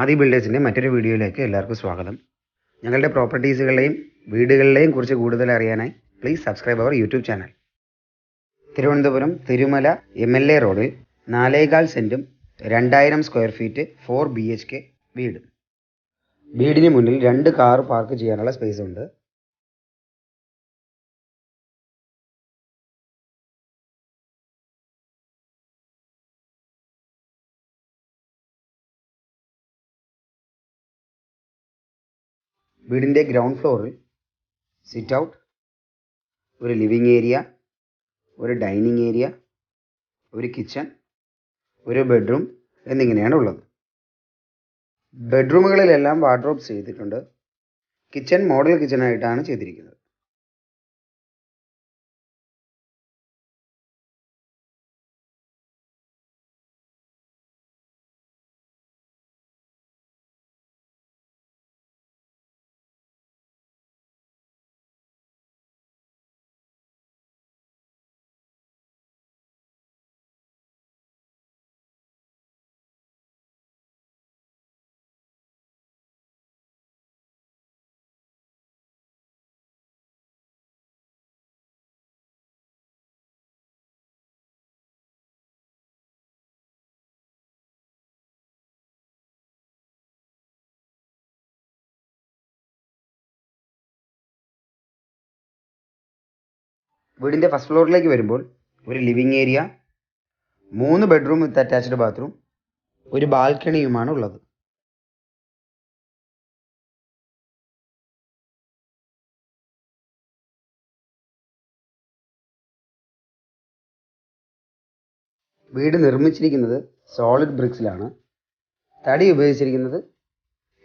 ആദി ബിൽഡേഴ്സിൻ്റെ മറ്റൊരു വീഡിയോയിലേക്ക് എല്ലാവർക്കും സ്വാഗതം. ഞങ്ങളുടെ പ്രോപ്പർട്ടീസുകളെയും വീടുകളിലെയും കുറിച്ച് കൂടുതൽ അറിയാനായി പ്ലീസ് സബ്സ്ക്രൈബ് അവർ YouTube channel. Thiruvananthapuram Thirumala MLA റോഡിൽ 4.25 സെൻറ്റും 2000 സ്ക്വയർ ഫീറ്റ് 4 BHK വീട്. വീടിന് മുന്നിൽ 2 കാർ പാർക്ക് ചെയ്യാനുള്ള സ്പേസ് ഉണ്ട്. വീടിൻ്റെ ഗ്രൗണ്ട് ഫ്ലോറിൽ സിറ്റ് ഔട്ട്, ഒരു ലിവിങ് ഏരിയ, ഒരു ഡൈനിങ് ഏരിയ, ഒരു കിച്ചൺ, ഒരു ബെഡ്റൂം എന്നിങ്ങനെയാണ് ഉള്ളത്. ബെഡ്റൂമുകളിലെല്ലാം വാർഡ്രോബ്സ് ചെയ്തിട്ടുണ്ട്. കിച്ചൺ മോഡൽ കിച്ചണായിട്ടാണ് ചെയ്തിരിക്കുന്നത്. വീടിൻ്റെ ഫസ്റ്റ് ഫ്ലോറിലേക്ക് വരുമ്പോൾ ഒരു living area, 3 bedroom with attached bathroom, ഒരു ബാൽക്കണിയുമാണ് ഉള്ളത്. വീട് നിർമ്മിച്ചിരിക്കുന്നത് സോളിഡ് ബ്രിക്സിലാണ്. തടി ഉപയോഗിച്ചിരിക്കുന്നത്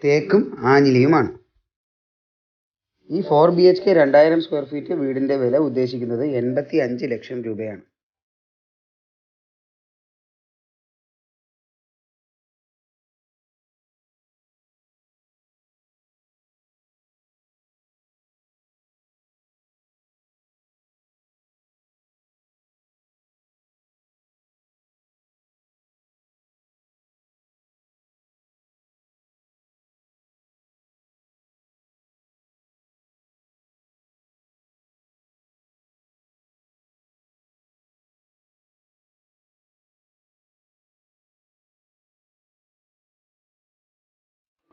തേക്കും ആഞ്ഞിലിയുമാണ്. ഈ 4 BHK 2000 സ്ക്വയർ ഫീറ്റ് വീടിൻ്റെ വില ഉദ്ദേശിക്കുന്നത് 85 ലക്ഷം രൂപയാണ്.